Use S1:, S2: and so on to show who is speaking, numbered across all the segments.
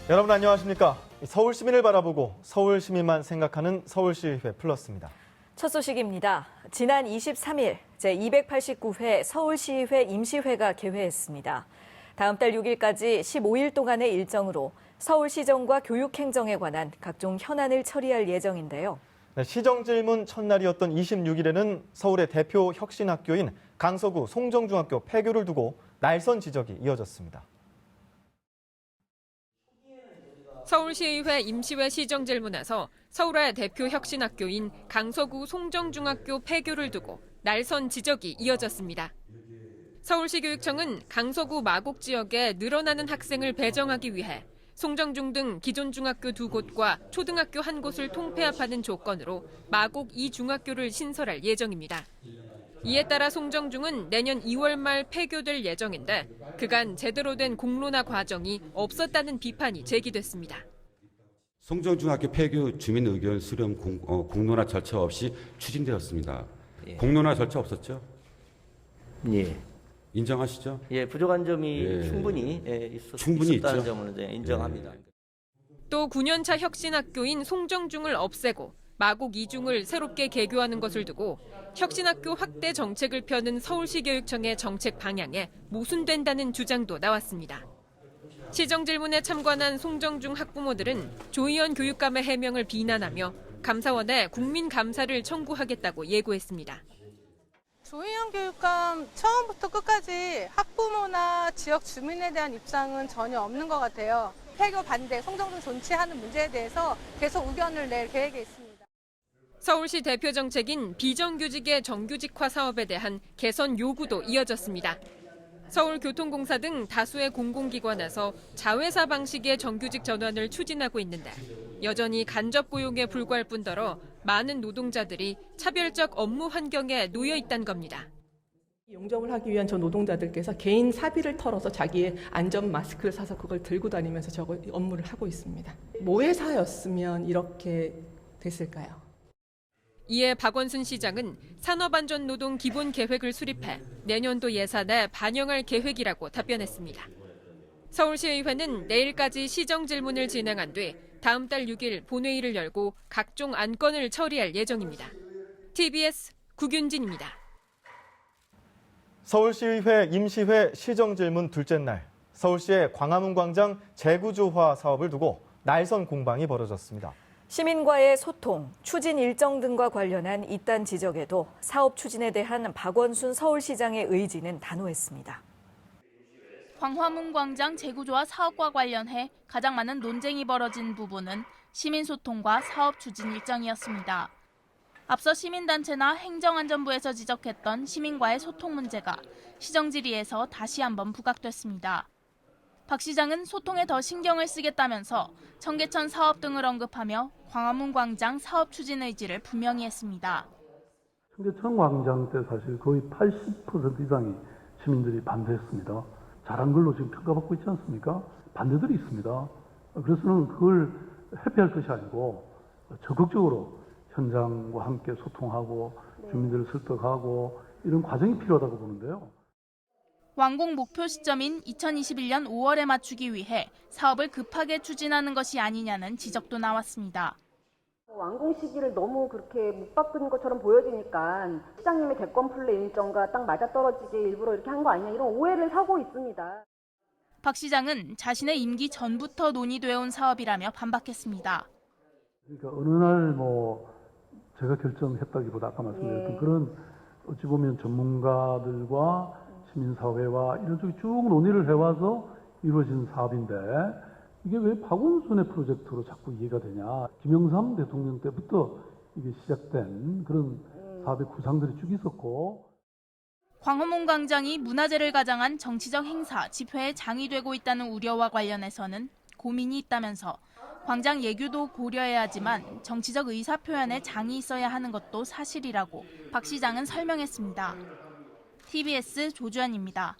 S1: 여러분 안녕하십니까? 서울 시민을 바라보고 서울 시민만 생각하는 서울시의회 플러스입니다.
S2: 첫 소식입니다. 지난 23일 제289회 서울시의회 임시회가 개회했습니다. 다음 달 6일까지 15일 동안의 일정으로 서울시정과 교육행정에 관한 각종 현안을 처리할 예정인데요.
S1: 네, 시정질문 첫날이었던 26일에는 서울의 대표 혁신학교인 강서구 송정중학교 폐교를 두고 날선 지적이 이어졌습니다.
S3: 서울시의회 임시회 시정질문에서 서울의 대표 혁신학교인 강서구 송정중학교 폐교를 두고 날선 지적이 이어졌습니다. 서울시교육청은 강서구 마곡 지역에 늘어나는 학생을 배정하기 위해 송정중 등 기존 중학교 2곳과 초등학교 1곳을 통폐합하는 조건으로 마곡 2중학교를 신설할 예정입니다. 이에 따라 송정중은 내년 2월 말 폐교될 예정인데 그간 제대로 된 공론화 과정이 없었다는 비판이 제기됐습니다.
S4: 송정중학교 폐교 주민 의견 수렴 공론화 절차 없이 추진되었습니다. 공론화 절차 없었죠?
S5: 예.
S4: 인정하시죠?
S5: 예, 부족한 점이 충분히 있었다는
S4: 있죠.
S5: 점을 인정합니다.
S3: 또 9년차 혁신학교인 송정중을 없애고 마곡 2중을 새롭게 개교하는 것을 두고 혁신학교 확대 정책을 펴는 서울시교육청의 정책 방향에 모순된다는 주장도 나왔습니다. 시정질문에 참관한 송정중 학부모들은 조희연 교육감의 해명을 비난하며 감사원에 국민감사를 청구하겠다고 예고했습니다.
S6: 조희연 교육감 처음부터 끝까지 학부모나 지역 주민에 대한 입장은 전혀 없는 것 같아요. 폐교 반대, 송정중 존치하는 문제에 대해서 계속 의견을 낼 계획에 있습니다.
S3: 서울시 대표 정책인 비정규직의 정규직화 사업에 대한 개선 요구도 이어졌습니다. 서울교통공사 등 다수의 공공기관에서 자회사 방식의 정규직 전환을 추진하고 있는데 여전히 간접 고용에 불과할 뿐더러 많은 노동자들이 차별적 업무 환경에 놓여 있다는 겁니다.
S7: 용접을 하기 위한 저 노동자들께서 개인 사비를 털어서 자기의 안전 마스크를 사서 그걸 들고 다니면서 저거 업무를 하고 있습니다. 모회사였으면 이렇게 됐을까요?
S3: 이에 박원순 시장은 산업안전노동 기본계획을 수립해 내년도 예산에 반영할 계획이라고 답변했습니다. 서울시의회는 내일까지 시정질문을 진행한 뒤 다음 달 6일 본회의를 열고 각종 안건을 처리할 예정입니다. TBS 구균진입니다.
S1: 서울시의회 임시회 시정질문 둘째 날, 서울시의 광화문 광장 재구조화 사업을 두고 날선 공방이 벌어졌습니다.
S2: 시민과의 소통, 추진 일정 등과 관련한 이딴 지적에도 사업 추진에 대한 박원순 서울시장의 의지는 단호했습니다.
S8: 광화문 광장 재구조화 사업과 관련해 가장 많은 논쟁이 벌어진 부분은 시민소통과 사업 추진 일정이었습니다. 앞서 시민단체나 행정안전부에서 지적했던 시민과의 소통 문제가 시정질의에서 다시 한번 부각됐습니다. 박 시장은 소통에 더 신경을 쓰겠다면서 청계천 사업 등을 언급하며 광화문 광장 사업 추진 의지를 분명히 했습니다.
S9: 청계천 광장 때 사실 거의 80% 이상이 시민들이 반대했습니다. 잘한 걸로 지금 평가받고 있지 않습니까? 반대들이 있습니다. 그래서는 그걸 회피할 것이 아니고 적극적으로 현장과 함께 소통하고 주민들을 설득하고 이런 과정이 필요하다고 보는데요.
S8: 완공 목표 시점인 2021년 5월에 맞추기 위해 사업을 급하게 추진하는 것이 아니냐는 지적도 나왔습니다.
S10: 완공 시기를 너무 그렇게 못 바꾸는 것처럼 보여지니까 시장님의 대권 플레이 일정과 딱 맞아떨어지게 일부러 이렇게 한 거 아니냐 이런 오해를 사고 있습니다.
S8: 박 시장은 자신의 임기 전부터 논의되어 온 사업이라며 반박했습니다.
S9: 그러니까 어느 날 제가 결정했다기보다 아까 말씀드렸던 그런 어찌 보면 전문가들과 시민사회와 이런 쪽이 쭉 논의를 해와서 이루어진 사업인데 이게 왜 박원순의 프로젝트로 자꾸 이해가 되냐. 김영삼 대통령 때부터 이게 시작된 그런 사업의 구상들이 쭉 있었고.
S8: 광화문 광장이 문화재를 가장한 정치적 행사, 집회에 장이 되고 있다는 우려와 관련해서는 고민이 있다면서 광장 예규도 고려해야 하지만 정치적 의사 표현에 장이 있어야 하는 것도 사실이라고 박 시장은 설명했습니다. TBS 조주환입니다.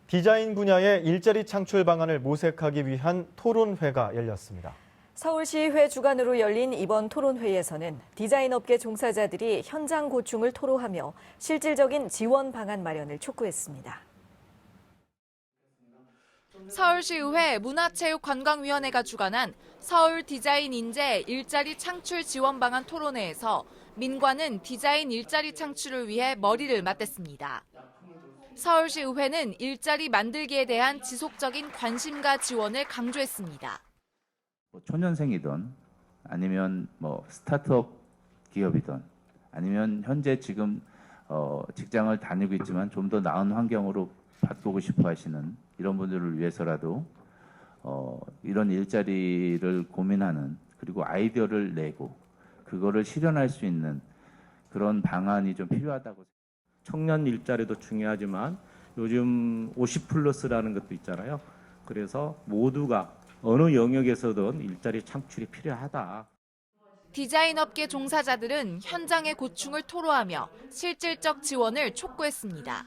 S1: 디자인 분야의 일자리 창출 방안을 모색하기 위한 토론회가 열렸습니다.
S2: 서울시의회 주관으로 열린 이번 토론회에서는 디자인업계 종사자들이 현장 고충을 토로하며 실질적인 지원 방안 마련을 촉구했습니다.
S11: 서울시의회 문화체육관광위원회가 주관한 서울 디자인 인재 일자리 창출 지원 방안 토론회에서 민관은 디자인 일자리 창출을 위해 머리를 맞댔습니다. 서울시의회는 일자리 만들기에 대한 지속적인 관심과 지원을 강조했습니다.
S12: 초년생이든 아니면 스타트업 기업이든 아니면 현재 지금 직장을 다니고 있지만 좀 더 나은 환경으로 바꾸고 싶어 하시는 이런 분들을 위해서라도 이런 일자리를 고민하는 그리고 아이디어를 내고 그거를 실현할 수 있는 그런 방안이 좀 필요하다고.
S13: 청년 일자리도 중요하지만 요즘 50플러스라는 것도 있잖아요. 그래서 모두가 어느 영역에서든 일자리 창출이 필요하다.
S11: 디자인 업계 종사자들은 현장의 고충을 토로하며 실질적 지원을 촉구했습니다.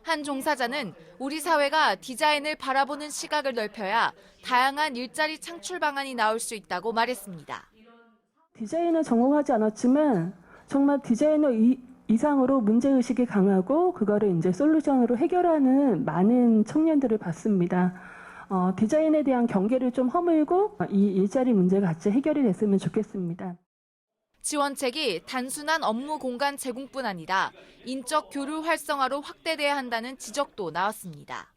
S11: 한 종사자는 우리 사회가 디자인을 바라보는 시각을 넓혀야 다양한 일자리 창출 방안이 나올 수 있다고 말했습니다.
S14: 디자인은 전공하지 않았지만 정말 디자이너 이상으로 문제의식이 강하고 그거를 이제 솔루션으로 해결하는 많은 청년들을 봤습니다. 디자인에 대한 경계를 좀 허물고 이 일자리 문제가 같이 해결이 됐으면 좋겠습니다.
S11: 지원책이 단순한 업무 공간 제공뿐 아니라 인적 교류 활성화로 확대돼야 한다는 지적도 나왔습니다.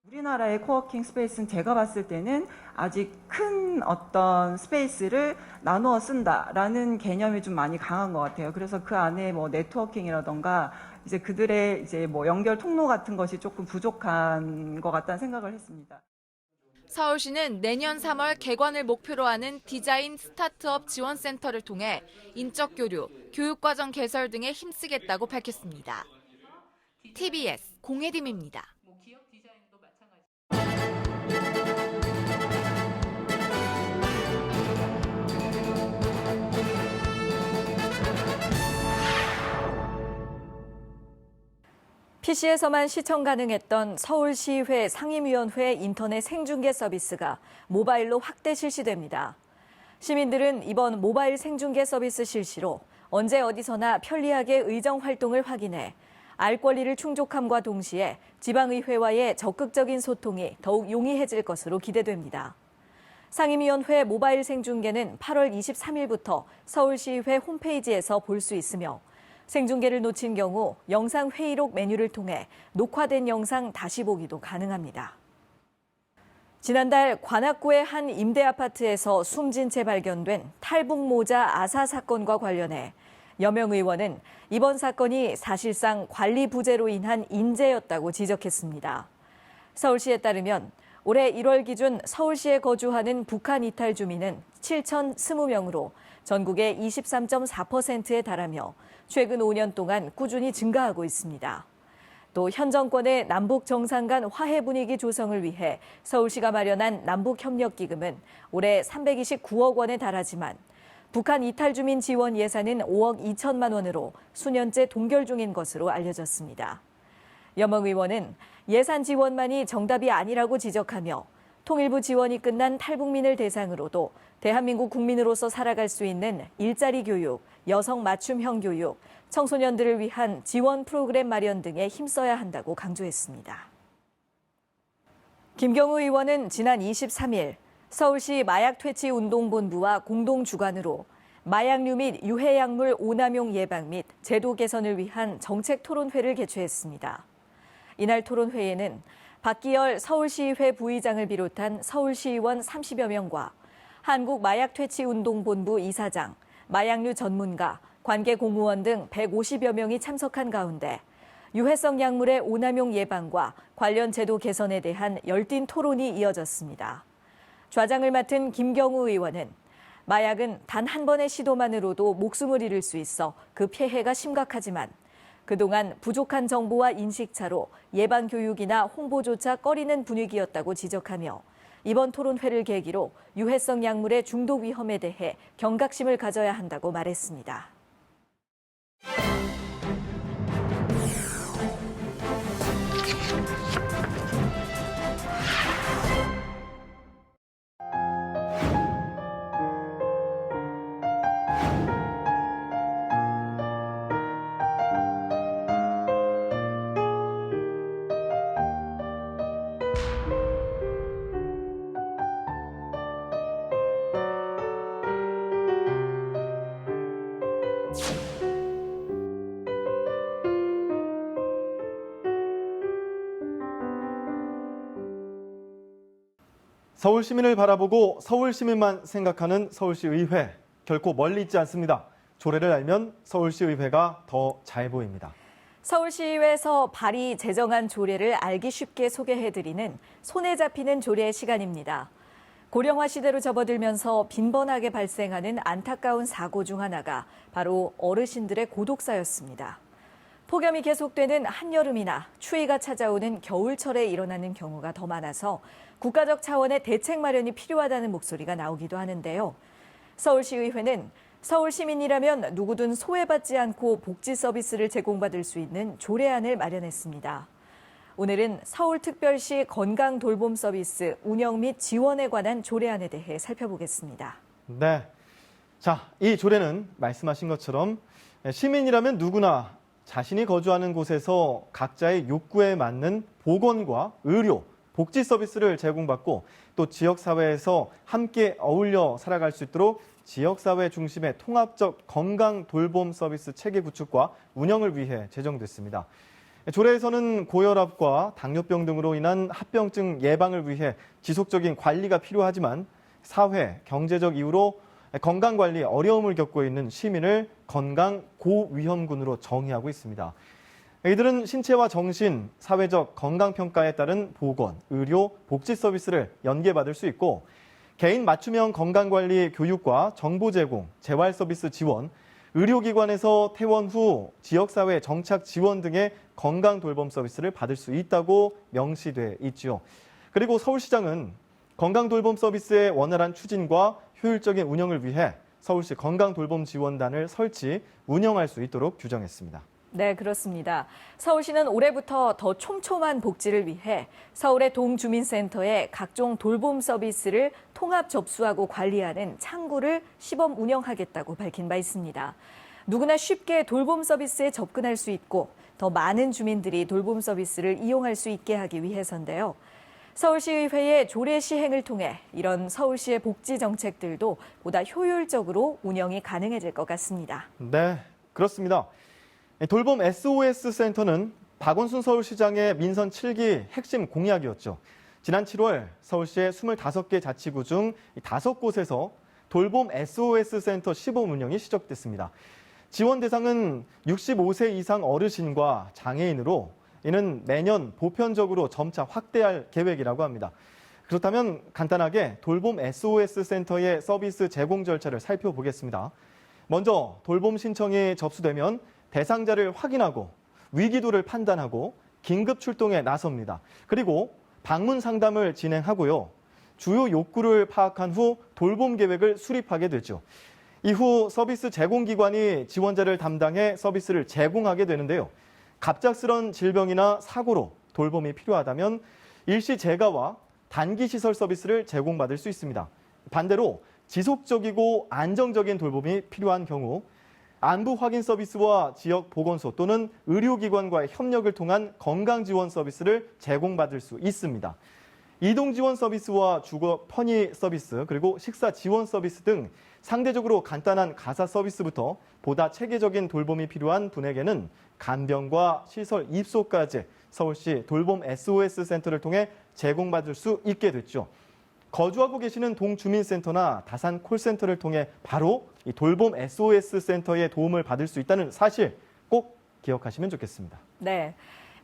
S15: 우리나라의 코워킹 스페이스는 제가 봤을 때는 아직 큰 어떤 스페이스를 나누어 쓴다라는 개념이 좀 많이 강한 것 같아요. 그래서 그 안에 네트워킹이라던가 이제 그들의 연결 통로 같은 것이 조금 부족한 것 같다는 생각을 했습니다.
S11: 서울시는 내년 3월 개관을 목표로 하는 디자인 스타트업 지원센터를 통해 인적 교류, 교육과정 개설 등에 힘쓰겠다고 밝혔습니다. TBS 공혜림입니다.
S2: PC에서만 시청 가능했던 서울시의회 상임위원회 인터넷 생중계 서비스가 모바일로 확대 실시됩니다. 시민들은 이번 모바일 생중계 서비스 실시로 언제 어디서나 편리하게 의정 활동을 확인해 알 권리를 충족함과 동시에 지방의회와의 적극적인 소통이 더욱 용이해질 것으로 기대됩니다. 상임위원회 모바일 생중계는 8월 23일부터 서울시의회 홈페이지에서 볼 수 있으며 생중계를 놓친 경우 영상 회의록 메뉴를 통해 녹화된 영상 다시 보기도 가능합니다. 지난달 관악구의 한 임대아파트에서 숨진 채 발견된 탈북모자 아사 사건과 관련해 여명 의원은 이번 사건이 사실상 관리 부재로 인한 인재였다고 지적했습니다. 서울시에 따르면 올해 1월 기준 서울시에 거주하는 북한 이탈 주민은 7,020명으로 전국의 23.4%에 달하며 최근 5년 동안 꾸준히 증가하고 있습니다. 또 현 정권의 남북 정상 간 화해 분위기 조성을 위해 서울시가 마련한 남북협력기금은 올해 329억 원에 달하지만 북한 이탈 주민 지원 예산은 5억 2천만 원으로 수년째 동결 중인 것으로 알려졌습니다. 여명 의원은 예산 지원만이 정답이 아니라고 지적하며 통일부 지원이 끝난 탈북민을 대상으로도 대한민국 국민으로서 살아갈 수 있는 일자리 교육, 여성 맞춤형 교육, 청소년들을 위한 지원 프로그램 마련 등에 힘써야 한다고 강조했습니다. 김경우 의원은 지난 23일 서울시 마약퇴치운동본부와 공동 주관으로 마약류 및 유해약물 오남용 예방 및 제도 개선을 위한 정책 토론회를 개최했습니다. 이날 토론회에는 박기열 서울시의회 부의장을 비롯한 서울시의원 30여 명과 한국마약퇴치운동본부 이사장, 마약류 전문가, 관계 공무원 등 150여 명이 참석한 가운데 유해성 약물의 오남용 예방과 관련 제도 개선에 대한 열띤 토론이 이어졌습니다. 좌장을 맡은 김경우 의원은 마약은 단 한 번의 시도만으로도 목숨을 잃을 수 있어 그 피해가 심각하지만 그동안 부족한 정보와 인식차로 예방 교육이나 홍보조차 꺼리는 분위기였다고 지적하며 이번 토론회를 계기로 유해성 약물의 중독 위험에 대해 경각심을 가져야 한다고 말했습니다.
S1: 서울 시민을 바라보고 서울 시민만 생각하는 서울시 의회. 결코 멀리 있지 않습니다. 조례를 알면 서울시 의회가 더 잘 보입니다.
S2: 서울시의회에서 발의 제정한 조례를 알기 쉽게 소개해드리는 손에 잡히는 조례 시간입니다. 고령화 시대로 접어들면서 빈번하게 발생하는 안타까운 사고 중 하나가 바로 어르신들의 고독사였습니다. 폭염이 계속되는 한여름이나 추위가 찾아오는 겨울철에 일어나는 경우가 더 많아서 국가적 차원의 대책 마련이 필요하다는 목소리가 나오기도 하는데요. 서울시의회는 서울 시민이라면 누구든 소외받지 않고 복지 서비스를 제공받을 수 있는 조례안을 마련했습니다. 오늘은 서울특별시 건강돌봄 서비스 운영 및 지원에 관한 조례안에 대해 살펴보겠습니다.
S1: 네. 자, 이 조례는 말씀하신 것처럼 시민이라면 누구나 자신이 거주하는 곳에서 각자의 욕구에 맞는 보건과 의료, 복지 서비스를 제공받고 또 지역사회에서 함께 어울려 살아갈 수 있도록 지역사회 중심의 통합적 건강돌봄 서비스 체계 구축과 운영을 위해 제정됐습니다. 조례에서는 고혈압과 당뇨병 등으로 인한 합병증 예방을 위해 지속적인 관리가 필요하지만 사회, 경제적 이유로 건강관리에 어려움을 겪고 있는 시민을 건강 고위험군으로 정의하고 있습니다. 이들은 신체와 정신, 사회적 건강평가에 따른 보건, 의료, 복지 서비스를 연계받을 수 있고 개인 맞춤형 건강관리 교육과 정보 제공, 재활 서비스 지원, 의료기관에서 퇴원 후 지역사회 정착 지원 등의 건강돌봄 서비스를 받을 수 있다고 명시돼 있지요. 그리고 서울시장은 건강돌봄 서비스의 원활한 추진과 효율적인 운영을 위해 서울시 건강돌봄지원단을 설치, 운영할 수 있도록 규정했습니다.
S2: 네, 그렇습니다. 서울시는 올해부터 더 촘촘한 복지를 위해 서울의 동주민센터에 각종 돌봄 서비스를 통합 접수하고 관리하는 창구를 시범 운영하겠다고 밝힌 바 있습니다. 누구나 쉽게 돌봄 서비스에 접근할 수 있고 더 많은 주민들이 돌봄 서비스를 이용할 수 있게 하기 위해서인데요. 서울시의회의 조례 시행을 통해 이런 서울시의 복지 정책들도 보다 효율적으로 운영이 가능해질 것 같습니다.
S1: 네, 그렇습니다. 돌봄 SOS 센터는 박원순 서울시장의 민선 7기 핵심 공약이었죠. 지난 7월 서울시의 25개 자치구 중 5곳에서 돌봄 SOS 센터 시범 운영이 시작됐습니다. 지원 대상은 65세 이상 어르신과 장애인으로 이는 매년 보편적으로 점차 확대할 계획이라고 합니다. 그렇다면 간단하게 돌봄 SOS 센터의 서비스 제공 절차를 살펴보겠습니다. 먼저 돌봄 신청이 접수되면 대상자를 확인하고 위기도를 판단하고 긴급 출동에 나섭니다. 그리고 방문 상담을 진행하고요. 주요 욕구를 파악한 후 돌봄 계획을 수립하게 되죠. 이후 서비스 제공기관이 지원자를 담당해 서비스를 제공하게 되는데요. 갑작스런 질병이나 사고로 돌봄이 필요하다면 일시 재가와 단기 시설 서비스를 제공받을 수 있습니다. 반대로 지속적이고 안정적인 돌봄이 필요한 경우 안부 확인 서비스와 지역 보건소 또는 의료기관과의 협력을 통한 건강지원 서비스를 제공받을 수 있습니다. 이동지원 서비스와 주거 편의 서비스 그리고 식사 지원 서비스 등 상대적으로 간단한 가사 서비스부터 보다 체계적인 돌봄이 필요한 분에게는 간병과 시설 입소까지 서울시 돌봄 SOS 센터를 통해 제공받을 수 있게 됐죠. 거주하고 계시는 동주민센터나 다산 콜센터를 통해 바로 이 돌봄 SOS 센터의 도움을 받을 수 있다는 사실 꼭 기억하시면 좋겠습니다.
S2: 네.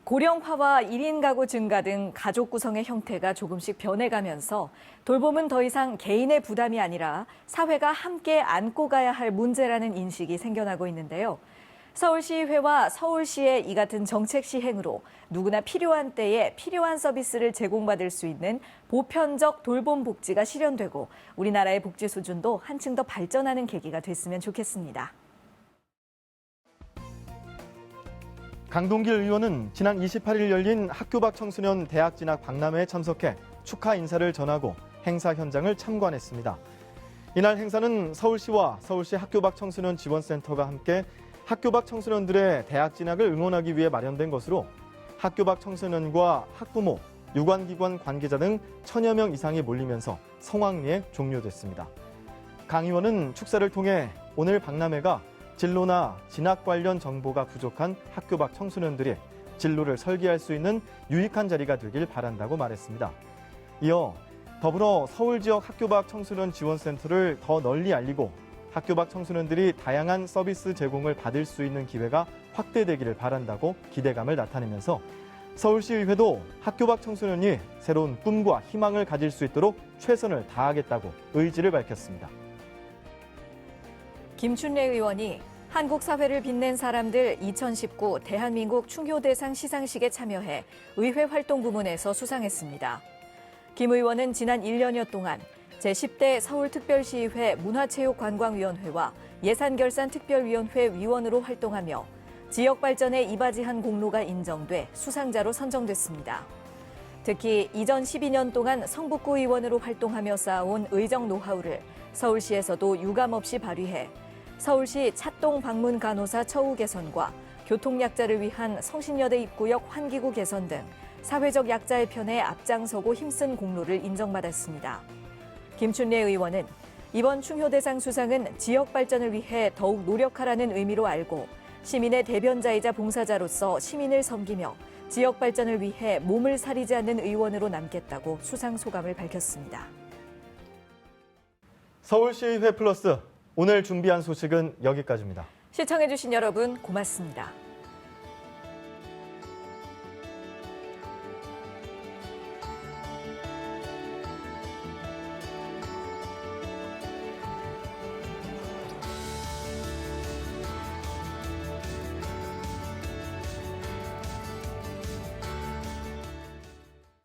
S2: 고령화와 1인 가구 증가 등 가족 구성의 형태가 조금씩 변해가면서 돌봄은 더 이상 개인의 부담이 아니라 사회가 함께 안고 가야 할 문제라는 인식이 생겨나고 있는데요. 서울시의회와 서울시의 이 같은 정책 시행으로 누구나 필요한 때에 필요한 서비스를 제공받을 수 있는 보편적 돌봄 복지가 실현되고 우리나라의 복지 수준도 한층 더 발전하는 계기가 됐으면 좋겠습니다.
S1: 강동길 의원은 지난 28일 열린 학교 밖 청소년 대학 진학 박람회에 참석해 축하 인사를 전하고 행사 현장을 참관했습니다. 이날 행사는 서울시와 서울시 학교 밖 청소년 지원센터가 함께 학교 밖 청소년들의 대학 진학을 응원하기 위해 마련된 것으로 학교 밖 청소년과 학부모, 유관기관 관계자 등 1000여 명 이상이 몰리면서 성황리에 종료됐습니다. 강 의원은 축사를 통해 오늘 박람회가 진로나 진학 관련 정보가 부족한 학교 밖 청소년들이 진로를 설계할 수 있는 유익한 자리가 되길 바란다고 말했습니다. 이어 더불어 서울 지역 학교 밖 청소년 지원센터를 더 널리 알리고 학교 밖 청소년들이 다양한 서비스 제공을 받을 수 있는 기회가 확대되기를 바란다고 기대감을 나타내면서 서울시의회도 학교 밖 청소년이 새로운 꿈과 희망을 가질 수 있도록 최선을 다하겠다고 의지를 밝혔습니다.
S2: 김춘래 의원이 한국 사회를 빛낸 사람들 2019 대한민국 충효대상 시상식에 참여해 의회 활동 부문에서 수상했습니다. 김 의원은 지난 1년여 동안 제10대 서울특별시의회 문화체육관광위원회와 예산결산특별위원회 위원으로 활동하며 지역 발전에 이바지한 공로가 인정돼 수상자로 선정됐습니다. 특히 이전 12년 동안 성북구 의원으로 활동하며 쌓아온 의정 노하우를 서울시에서도 유감없이 발휘해 서울시 찻동 방문 간호사 처우 개선과 교통약자를 위한 성신여대 입구역 환기구 개선 등 사회적 약자의 편에 앞장서고 힘쓴 공로를 인정받았습니다. 김춘래 의원은 이번 충효대상 수상은 지역 발전을 위해 더욱 노력하라는 의미로 알고 시민의 대변자이자 봉사자로서 시민을 섬기며 지역 발전을 위해 몸을 사리지 않는 의원으로 남겠다고 수상 소감을 밝혔습니다.
S1: 서울시의회 플러스 오늘 준비한 소식은 여기까지입니다.
S2: 시청해주신 여러분 고맙습니다.